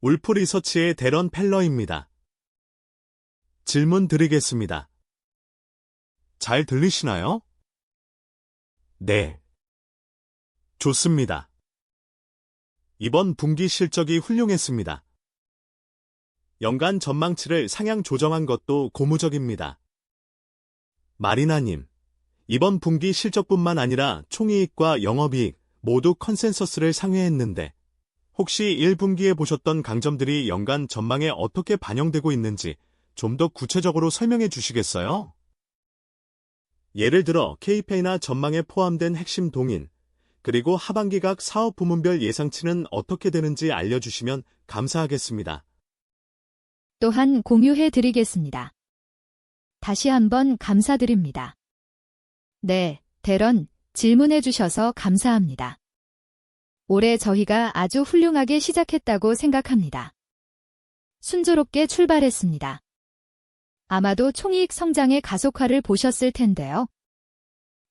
울프 리서치의 데런 펠러입니다. 질문 드리겠습니다. 잘 들리시나요? 네. 좋습니다. 이번 분기 실적이 훌륭했습니다. 연간 전망치를 상향 조정한 것도 고무적입니다. 마리나님, 이번 분기 실적뿐만 아니라 총이익과 영업이익 모두 컨센서스를 상회했는데 혹시 1분기에 보셨던 강점들이 연간 전망에 어떻게 반영되고 있는지 좀 더 구체적으로 설명해 주시겠어요? 예를 들어 KPI나 전망에 포함된 핵심 동인, 그리고 하반기 각 사업 부문별 예상치는 어떻게 되는지 알려주시면 감사하겠습니다. 또한 공유해 드리겠습니다. 다시 한번 감사드립니다. 네, 데런, 질문해 주셔서 감사합니다. 올해 저희가 아주 훌륭하게 시작했다고 생각합니다. 순조롭게 출발했습니다. 아마도 총이익 성장의 가속화를 보셨을 텐데요.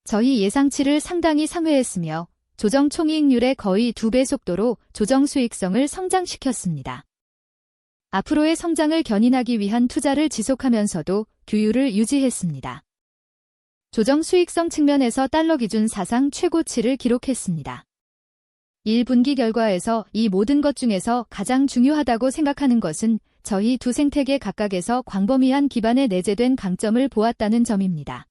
저희 예상치를 상당히 상회했으며 조정 총이익률의 거의 2배 속도로 조정 수익성을 성장시켰습니다. 앞으로의 성장을 견인하기 위한 투자를 지속하면서도 규율을 유지했습니다. 조정 수익성 측면에서 달러 기준 사상 최고치를 기록했습니다. 1분기 결과에서 이 모든 것 중에서 가장 중요하다고 생각하는 것은 저희 두 생태계 각각에서 광범위한 기반에 내재된 강점을 보았다는 점입니다.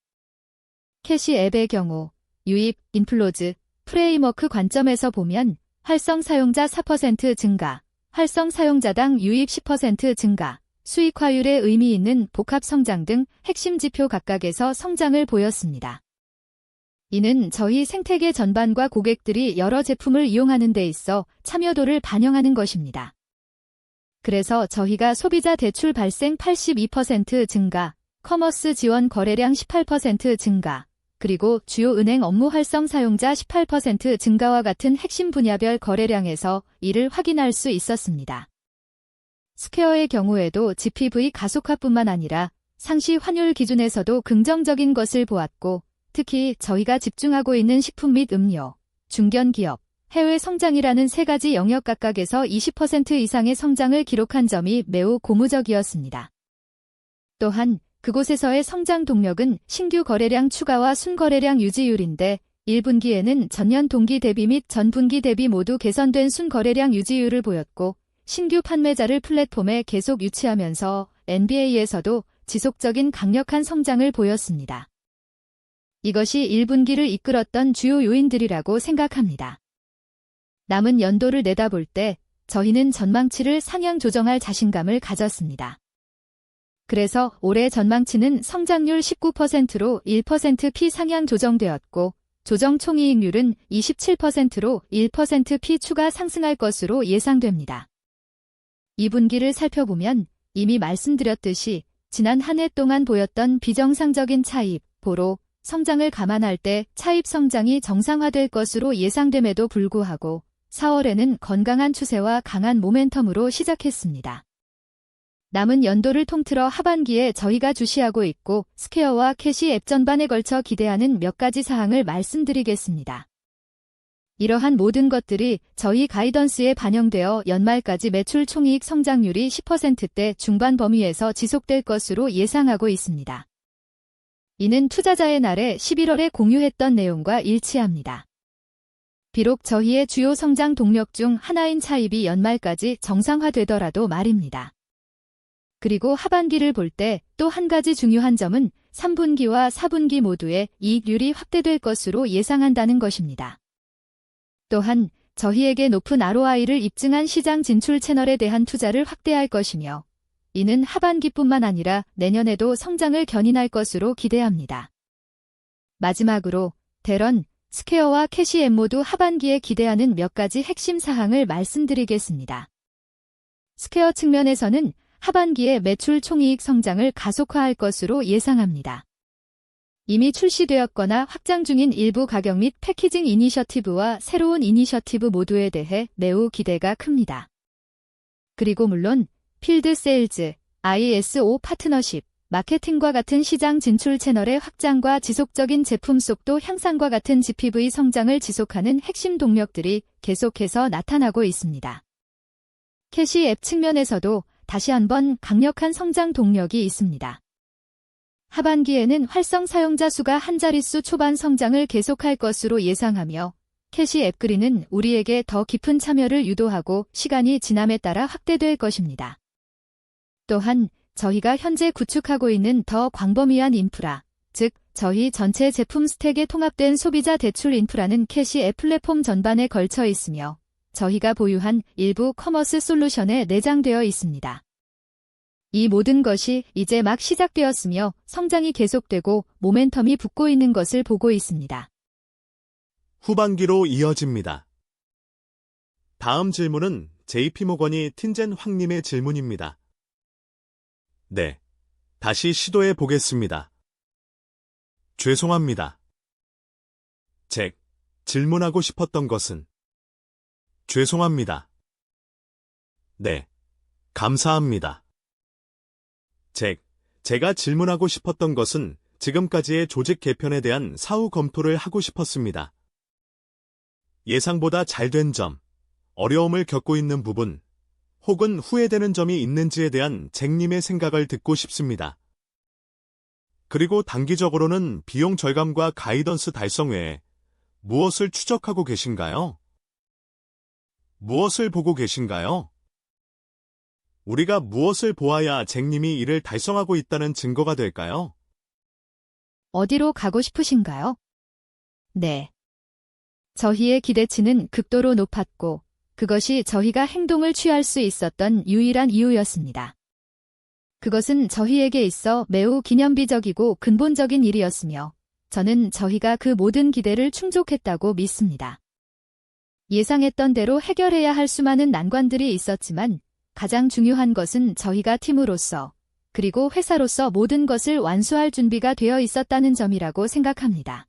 캐시 앱의 경우 유입, 인플로즈, 프레임워크 관점에서 보면 활성 사용자 4% 증가, 활성 사용자당 유입 10% 증가, 수익화율에 의미 있는 복합 성장 등 핵심 지표 각각에서 성장을 보였습니다. 이는 저희 생태계 전반과 고객들이 여러 제품을 이용하는 데 있어 참여도를 반영하는 것입니다. 그래서 저희가 소비자 대출 발생 82% 증가, 커머스 지원 거래량 18% 증가, 그리고 주요 은행 업무 활성 사용자 18% 증가와 같은 핵심 분야별 거래량에서 이를 확인할 수 있었습니다. 스퀘어의 경우에도 GPV 가속화뿐만 아니라 상시 환율 기준에서도 긍정적인 것을 보았고, 특히 저희가 집중하고 있는 식품 및 음료, 중견기업, 해외 성장이라는 세 가지 영역 각각에서 20% 이상의 성장을 기록한 점이 매우 고무적이었습니다. 또한 그곳에서의 성장 동력은 신규 거래량 추가와 순거래량 유지율인데 1분기에는 전년 동기 대비 및 전분기 대비 모두 개선된 순거래량 유지율을 보였고 신규 판매자를 플랫폼에 계속 유치하면서 NBA에서도 지속적인 강력한 성장을 보였습니다. 이것이 1분기를 이끌었던 주요 요인들이라고 생각합니다. 남은 연도를 내다볼 때 저희는 전망치를 상향 조정할 자신감을 가졌습니다. 그래서 올해 전망치는 성장률 19%로 1%p 상향 조정되었고 조정 총이익률은 27%로 1%p 추가 상승할 것으로 예상됩니다. 2분기를 살펴보면 이미 말씀드렸듯이 지난 한 해 동안 보였던 비정상적인 차입, 보로, 성장을 감안할 때 차입 성장이 정상화될 것으로 예상됨에도 불구하고 4월에는 건강한 추세와 강한 모멘텀으로 시작했습니다. 남은 연도를 통틀어 하반기에 저희가 주시하고 있고 스퀘어와 캐시 앱 전반에 걸쳐 기대하는 몇 가지 사항을 말씀드리겠습니다. 이러한 모든 것들이 저희 가이던스에 반영되어 연말까지 매출 총이익 성장률이 10%대 중반 범위에서 지속될 것으로 예상하고 있습니다. 이는 투자자의 날에 11월에 공유했던 내용과 일치합니다. 비록 저희의 주요 성장 동력 중 하나인 차입이 연말까지 정상화되더라도 말입니다. 그리고 하반기를 볼 때 또 한 가지 중요한 점은 3분기와 4분기 모두의 이익률이 확대될 것으로 예상한다는 것입니다. 또한 저희에게 높은 ROI를 입증한 시장 진출 채널에 대한 투자를 확대할 것이며 이는 하반기뿐만 아니라 내년에도 성장을 견인할 것으로 기대합니다. 마지막으로 데런, 스퀘어와 캐시 앱 모두 하반기에 기대하는 몇 가지 핵심 사항을 말씀드리겠습니다. 스퀘어 측면에서는 하반기에 매출 총이익 성장을 가속화할 것으로 예상합니다. 이미 출시되었거나 확장 중인 일부 가격 및 패키징 이니셔티브와 새로운 이니셔티브 모두에 대해 매우 기대가 큽니다. 그리고 물론 필드 세일즈, ISO 파트너십, 마케팅과 같은 시장 진출 채널의 확장과 지속적인 제품 속도 향상과 같은 GPV 성장을 지속하는 핵심 동력들이 계속해서 나타나고 있습니다. 캐시 앱 측면에서도 다시 한번 강력한 성장 동력이 있습니다. 하반기에는 활성 사용자 수가 한 자릿수 초반 성장을 계속할 것으로 예상하며 캐시 앱그린은 우리에게 더 깊은 참여를 유도하고 시간이 지남에 따라 확대될 것입니다. 또한 저희가 현재 구축하고 있는 더 광범위한 인프라, 즉 저희 전체 제품 스택에 통합된 소비자 대출 인프라는 캐시 앱 플랫폼 전반에 걸쳐 있으며 저희가 보유한 일부 커머스 솔루션에 내장되어 있습니다. 이 모든 것이 이제 막 시작되었으며 성장이 계속되고 모멘텀이 붙고 있는 것을 보고 있습니다. 후반기로 이어집니다. 다음 질문은 JP모건이 틴젠 황님의 질문입니다. 네, 다시 시도해 보겠습니다. 죄송합니다. 질문하고 싶었던 것은 죄송합니다. 네, 감사합니다. 제가 질문하고 싶었던 것은 지금까지의 조직 개편에 대한 사후 검토를 하고 싶었습니다. 예상보다 잘된 점, 어려움을 겪고 있는 부분, 혹은 후회되는 점이 있는지에 대한 잭님의 생각을 듣고 싶습니다. 그리고 단기적으로는 비용 절감과 가이던스 달성 외에 무엇을 추적하고 계신가요? 무엇을 보고 계신가요? 우리가 무엇을 보아야 잭님이 이를 달성하고 있다는 증거가 될까요? 어디로 가고 싶으신가요? 네. 저희의 기대치는 극도로 높았고 그것이 저희가 행동을 취할 수 있었던 유일한 이유였습니다. 그것은 저희에게 있어 매우 기념비적이고 근본적인 일이었으며 저는 저희가 그 모든 기대를 충족했다고 믿습니다. 예상했던 대로 해결해야 할 수많은 난관들이 있었지만 가장 중요한 것은 저희가 팀으로서 그리고 회사로서 모든 것을 완수할 준비가 되어 있었다는 점이라고 생각합니다.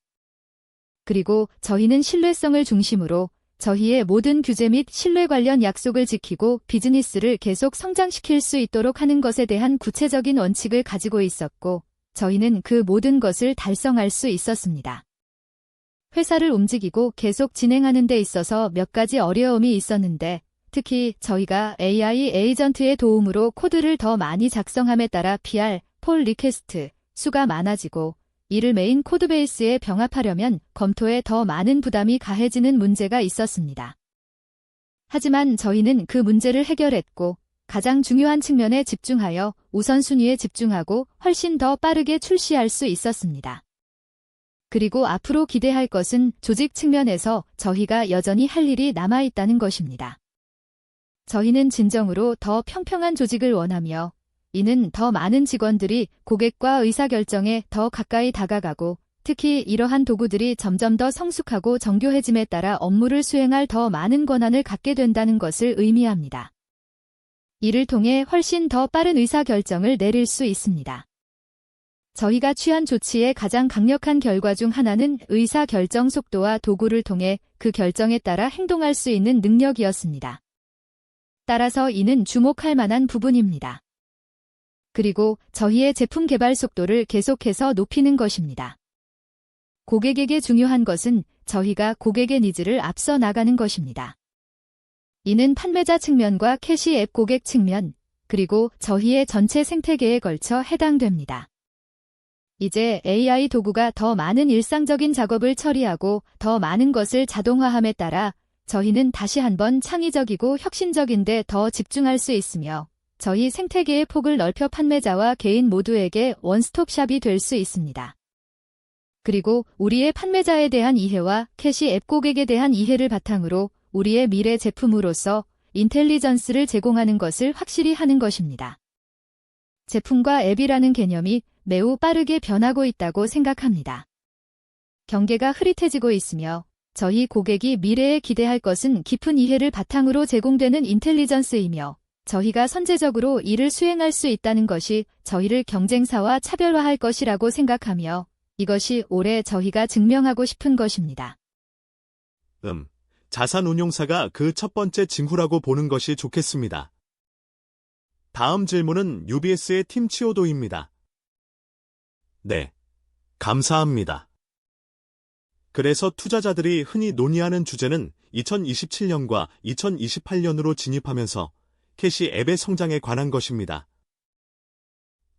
그리고 저희는 신뢰성을 중심으로 저희의 모든 규제 및 신뢰 관련 약속을 지키고 비즈니스를 계속 성장시킬 수 있도록 하는 것에 대한 구체적인 원칙을 가지고 있었고 저희는 그 모든 것을 달성할 수 있었습니다. 회사를 움직이고 계속 진행하는 데 있어서 몇 가지 어려움이 있었는데 특히 저희가 AI 에이전트의 도움으로 코드를 더 많이 작성함에 따라 PR, 폴 리퀘스트 수가 많아지고 이를 메인 코드베이스에 병합하려면 검토에 더 많은 부담이 가해지는 문제가 있었습니다. 하지만 저희는 그 문제를 해결했고 가장 중요한 측면에 집중하여 우선순위에 집중하고 훨씬 더 빠르게 출시할 수 있었습니다. 그리고 앞으로 기대할 것은 조직 측면에서 저희가 여전히 할 일이 남아있다는 것입니다. 저희는 진정으로 더 평평한 조직을 원하며 이는 더 많은 직원들이 고객과 의사결정에 더 가까이 다가가고 특히 이러한 도구들이 점점 더 성숙하고 정교해짐에 따라 업무를 수행할 더 많은 권한을 갖게 된다는 것을 의미합니다. 이를 통해 훨씬 더 빠른 의사결정을 내릴 수 있습니다. 저희가 취한 조치의 가장 강력한 결과 중 하나는 의사결정 속도와 도구를 통해 그 결정에 따라 행동할 수 있는 능력이었습니다. 따라서 이는 주목할 만한 부분입니다. 그리고 저희의 제품 개발 속도를 계속해서 높이는 것입니다. 고객에게 중요한 것은 저희가 고객의 니즈를 앞서 나가는 것입니다. 이는 판매자 측면과 캐시 앱 고객 측면, 그리고 저희의 전체 생태계에 걸쳐 해당됩니다. 이제 AI 도구가 더 많은 일상적인 작업을 처리하고 더 많은 것을 자동화함에 따라 저희는 다시 한번 창의적이고 혁신적인데 더 집중할 수 있으며 저희 생태계의 폭을 넓혀 판매자와 개인 모두에게 원스톱샵이 될 수 있습니다. 그리고 우리의 판매자에 대한 이해와 캐시 앱 고객에 대한 이해를 바탕으로 우리의 미래 제품으로서 인텔리전스를 제공하는 것을 확실히 하는 것입니다. 제품과 앱이라는 개념이 매우 빠르게 변하고 있다고 생각합니다. 경계가 흐릿해지고 있으며 저희 고객이 미래에 기대할 것은 깊은 이해를 바탕으로 제공되는 인텔리전스이며 저희가 선제적으로 이를 수행할 수 있다는 것이 저희를 경쟁사와 차별화할 것이라고 생각하며 이것이 올해 저희가 증명하고 싶은 것입니다. 자산운용사가 그 첫 번째 징후라고 보는 것이 좋겠습니다. 다음 질문은 UBS의 팀 치오도입니다. 네, 감사합니다. 그래서 투자자들이 흔히 논의하는 주제는 2027년과 2028년으로 진입하면서 캐시 앱의 성장에 관한 것입니다.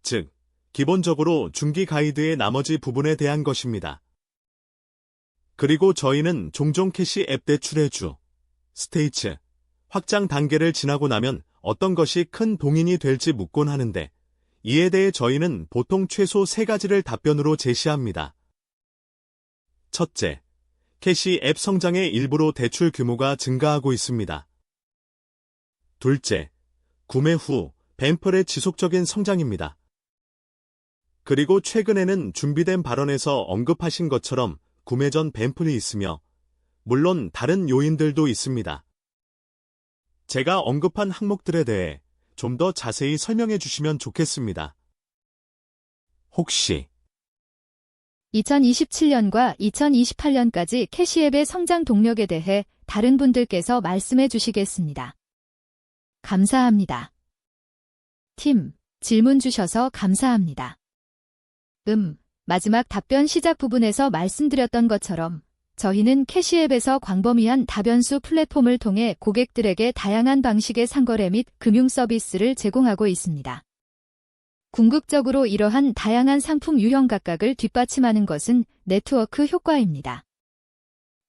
즉, 기본적으로 중기 가이드의 나머지 부분에 대한 것입니다. 그리고 저희는 종종 캐시 앱 대출의 주, 스테이츠, 확장 단계를 지나고 나면 어떤 것이 큰 동인이 될지 묻곤 하는데, 이에 대해 저희는 보통 최소 3가지를 답변으로 제시합니다. 첫째, 캐시 앱 성장의 일부로 대출 규모가 증가하고 있습니다. 둘째, 구매 후 뱀펄의 지속적인 성장입니다. 그리고 최근에는 준비된 발언에서 언급하신 것처럼 구매 전 뱀플이 있으며, 물론 다른 요인들도 있습니다. 제가 언급한 항목들에 대해 좀 더 자세히 설명해 주시면 좋겠습니다. 혹시 2027년과 2028년까지 캐시앱의 성장 동력에 대해 다른 분들께서 말씀해 주시겠습니다. 감사합니다. 팀, 질문 주셔서 감사합니다. 마지막 답변 시작 부분에서 말씀드렸던 것처럼 저희는 캐시앱에서 광범위한 다변수 플랫폼을 통해 고객들에게 다양한 방식의 상거래 및 금융 서비스를 제공하고 있습니다. 궁극적으로 이러한 다양한 상품 유형 각각을 뒷받침하는 것은 네트워크 효과입니다.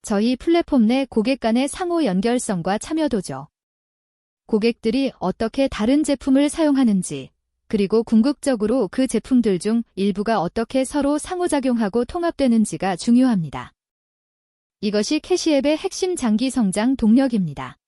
저희 플랫폼 내 고객 간의 상호 연결성과 참여도죠. 고객들이 어떻게 다른 제품을 사용하는지, 그리고 궁극적으로 그 제품들 중 일부가 어떻게 서로 상호작용하고 통합되는지가 중요합니다. 이것이 캐시앱의 핵심 장기 성장 동력입니다.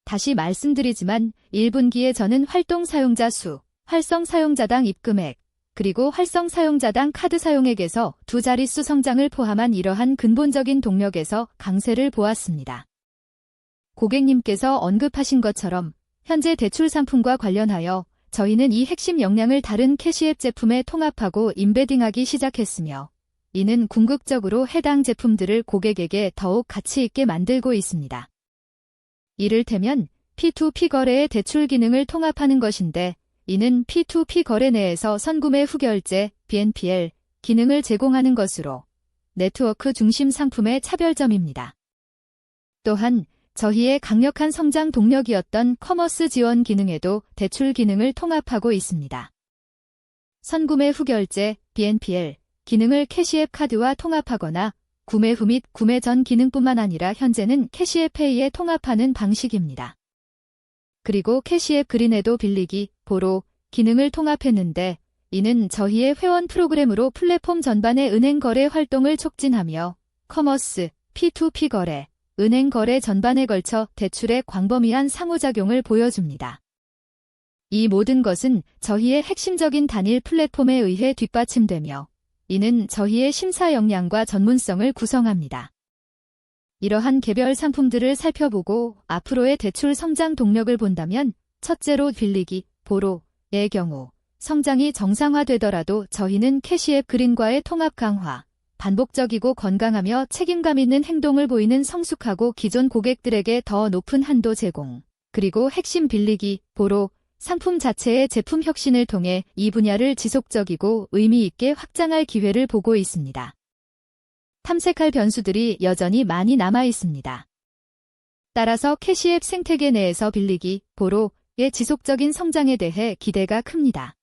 다시 말씀드리지만 1분기에 저는 활동 사용자 수, 활성 사용자당 입금액, 그리고 활성 사용자당 카드 사용액에서 2자릿수 성장을 포함한 이러한 근본적인 동력에서 강세를 보았습니다. 고객님께서 언급하신 것처럼 현재 대출 상품과 관련하여 저희는 이 핵심 역량을 다른 캐시앱 제품에 통합하고 임베딩하기 시작했으며, 이는 궁극적으로 해당 제품들을 고객에게 더욱 가치 있게 만들고 있습니다. 이를테면 P2P 거래의 대출 기능을 통합하는 것인데, 이는 P2P 거래 내에서 선구매 후 결제, BNPL 기능을 제공하는 것으로 네트워크 중심 상품의 차별점입니다. 또한 저희의 강력한 성장 동력이었던 커머스 지원 기능에도 대출 기능을 통합하고 있습니다. 선구매 후 결제, BNPL 기능을 캐시앱 카드와 통합하거나 구매 후 및 구매 전 기능뿐만 아니라 현재는 캐시앱 페이에 통합하는 방식입니다. 그리고 캐시앱 그린에도 빌리기, 보로 기능을 통합했는데, 이는 저희의 회원 프로그램으로 플랫폼 전반의 은행 거래 활동을 촉진하며 커머스, P2P 거래, 은행 거래 전반에 걸쳐 대출의 광범위한 상호작용을 보여줍니다. 이 모든 것은 저희의 핵심적인 단일 플랫폼에 의해 뒷받침되며, 이는 저희의 심사 역량과 전문성을 구성합니다. 이러한 개별 상품들을 살펴보고 앞으로의 대출 성장 동력을 본다면, 첫째로 빌리기, 보로의 경우 성장이 정상화되더라도 저희는 캐시앱 그린과의 통합 강화, 반복적이고 건강하며 책임감 있는 행동을 보이는 성숙하고 기존 고객들에게 더 높은 한도 제공, 그리고 핵심 빌리기, 보로 상품 자체의 제품 혁신을 통해 이 분야를 지속적이고 의미 있게 확장할 기회를 보고 있습니다. 탐색할 변수들이 여전히 많이 남아 있습니다. 따라서 캐시앱 생태계 내에서 빌리기, 보로의 지속적인 성장에 대해 기대가 큽니다.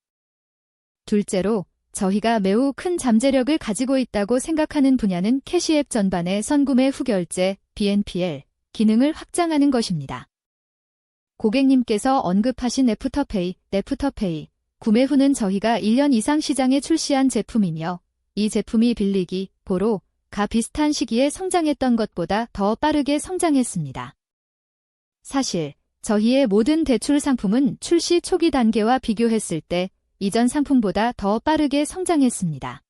둘째로, 저희가 매우 큰 잠재력을 가지고 있다고 생각하는 분야는 캐시앱 전반의 선구매 후 결제, BNPL 기능을 확장하는 것입니다. 고객님께서 언급하신 애프터페이, 구매 후는 저희가 1년 이상 시장에 출시한 제품이며, 이 제품이 빌리기, 보로가 비슷한 시기에 성장했던 것보다 더 빠르게 성장했습니다. 사실 저희의 모든 대출 상품은 출시 초기 단계와 비교했을 때 이전 상품보다 더 빠르게 성장했습니다.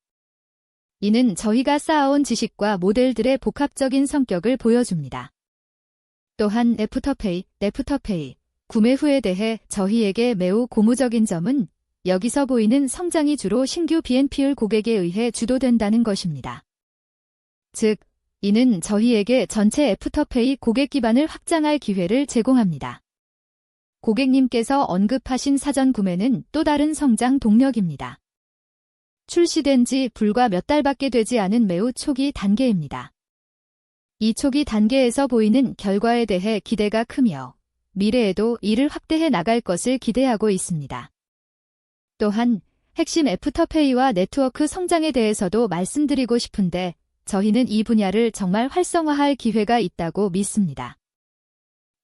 이는 저희가 쌓아온 지식과 모델들의 복합적인 성격을 보여줍니다. 또한 애프터페이, 구매 후에 대해 저희에게 매우 고무적인 점은 여기서 보이는 성장이 주로 신규 BNPL 고객에 의해 주도된다는 것입니다. 즉, 이는 저희에게 전체 애프터페이 고객 기반을 확장할 기회를 제공합니다. 고객님께서 언급하신 사전 구매는 또 다른 성장 동력입니다. 출시된 지 불과 몇 달밖에 되지 않은 매우 초기 단계입니다. 이 초기 단계에서 보이는 결과에 대해 기대가 크며, 미래에도 이를 확대해 나갈 것을 기대하고 있습니다. 또한 핵심 애프터페이와 네트워크 성장에 대해서도 말씀드리고 싶은데 저희는 이 분야를 정말 활성화할 기회가 있다고 믿습니다.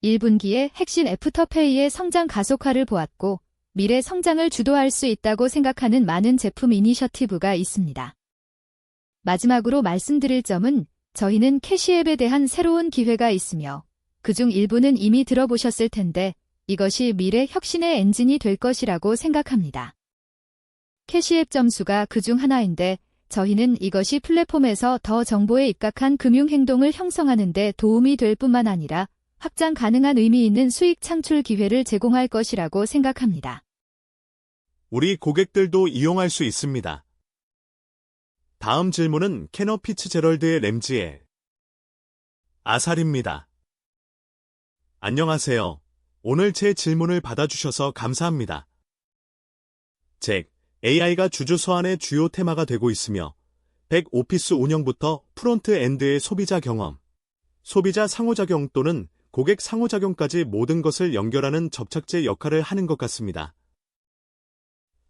1분기에 핵심 애프터페이의 성장 가속화를 보았고 미래 성장을 주도할 수 있다고 생각하는 많은 제품 이니셔티브가 있습니다. 마지막으로 말씀드릴 점은 저희는 캐시앱에 대한 새로운 기회가 있으며 그중 일부는 이미 들어보셨을 텐데 이것이 미래 혁신의 엔진이 될 것이라고 생각합니다. 캐시앱 점수가 그중 하나인데 저희는 이것이 플랫폼에서 더 정보에 입각한 금융 행동을 형성하는 데 도움이 될 뿐만 아니라 확장 가능한 의미 있는 수익 창출 기회를 제공할 것이라고 생각합니다. 우리 고객들도 이용할 수 있습니다. 다음 질문은 캐너 피츠제럴드의 램지의 아살입니다. 안녕하세요. 오늘 제 질문을 받아주셔서 감사합니다. 잭, AI가 주주 서한의 주요 테마가 되고 있으며 백오피스 운영부터 프론트엔드의 소비자 경험, 소비자 상호작용 또는 고객 상호작용까지 모든 것을 연결하는 접착제 역할을 하는 것 같습니다.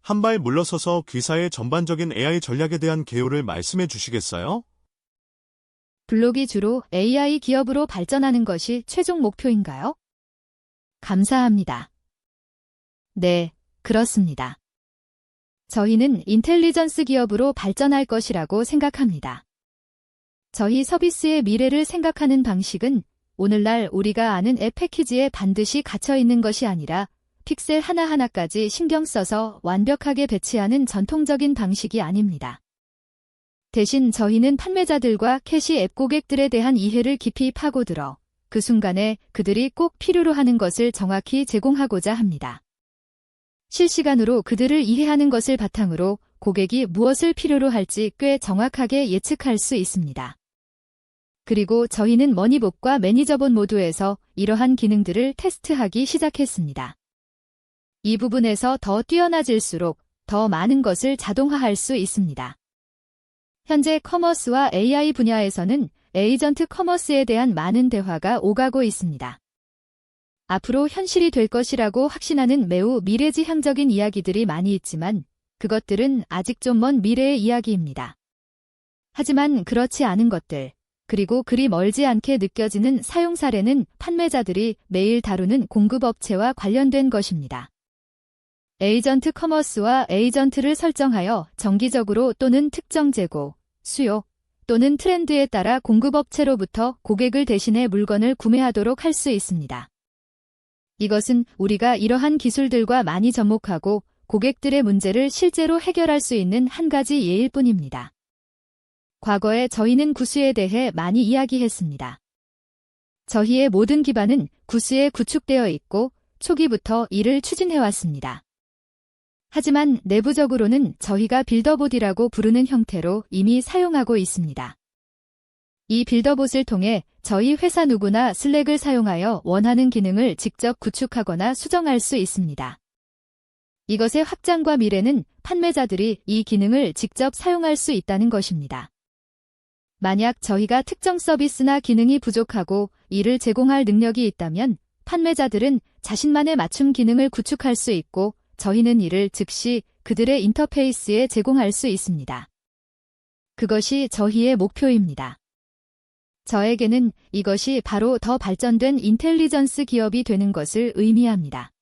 한 발 물러서서 귀사의 전반적인 AI 전략에 대한 개요를 말씀해 주시겠어요? 블록이 주로 AI 기업으로 발전하는 것이 최종 목표인가요? 감사합니다. 네, 그렇습니다. 저희는 인텔리전스 기업으로 발전할 것이라고 생각합니다. 저희 서비스의 미래를 생각하는 방식은 오늘날 우리가 아는 앱 패키지에 반드시 갇혀 있는 것이 아니라 픽셀 하나하나까지 신경 써서 완벽하게 배치하는 전통적인 방식이 아닙니다. 대신 저희는 판매자들과 캐시 앱 고객들에 대한 이해를 깊이 파고들어 그 순간에 그들이 꼭 필요로 하는 것을 정확히 제공하고자 합니다. 실시간으로 그들을 이해하는 것을 바탕으로 고객이 무엇을 필요로 할지 꽤 정확하게 예측할 수 있습니다. 그리고 저희는 머니봇과 매니저봇 모두에서 이러한 기능들을 테스트하기 시작했습니다. 이 부분에서 더 뛰어나질수록 더 많은 것을 자동화할 수 있습니다. 현재 커머스와 AI 분야에서는 에이전트 커머스에 대한 많은 대화가 오가고 있습니다. 앞으로 현실이 될 것이라고 확신하는 매우 미래지향적인 이야기들이 많이 있지만 그것들은 아직 좀 먼 미래의 이야기입니다. 하지만 그렇지 않은 것들, 그리고 그리 멀지 않게 느껴지는 사용 사례는 판매자들이 매일 다루는 공급업체와 관련된 것입니다. 에이전트 커머스와 에이전트를 설정하여 정기적으로 또는 특정 재고, 수요, 또는 트렌드에 따라 공급업체로부터 고객을 대신해 물건을 구매하도록 할 수 있습니다. 이것은 우리가 이러한 기술들과 많이 접목하고 고객들의 문제를 실제로 해결할 수 있는 한 가지 예일 뿐입니다. 과거에 저희는 구스에 대해 많이 이야기했습니다. 저희의 모든 기반은 구스에 구축되어 있고 초기부터 이를 추진해왔습니다. 하지만 내부적으로는 저희가 빌더봇이라고 부르는 형태로 이미 사용하고 있습니다. 이 빌더봇을 통해 저희 회사 누구나 슬랙을 사용하여 원하는 기능을 직접 구축하거나 수정할 수 있습니다. 이것의 확장과 미래는 판매자들이 이 기능을 직접 사용할 수 있다는 것입니다. 만약 저희가 특정 서비스나 기능이 부족하고 이를 제공할 능력이 있다면 판매자들은 자신만의 맞춤 기능을 구축할 수 있고 저희는 이를 즉시 그들의 인터페이스에 제공할 수 있습니다. 그것이 저희의 목표입니다. 저에게는 이것이 바로 더 발전된 인텔리전스 기업이 되는 것을 의미합니다.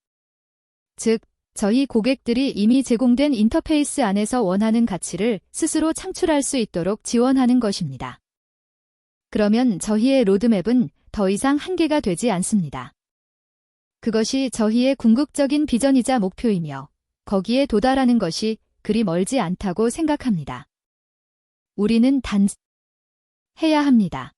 즉, 저희 고객들이 이미 제공된 인터페이스 안에서 원하는 가치를 스스로 창출할 수 있도록 지원하는 것입니다. 그러면 저희의 로드맵은 더 이상 한계가 되지 않습니다. 그것이 저희의 궁극적인 비전이자 목표이며 거기에 도달하는 것이 그리 멀지 않다고 생각합니다. 우리는 해야 합니다.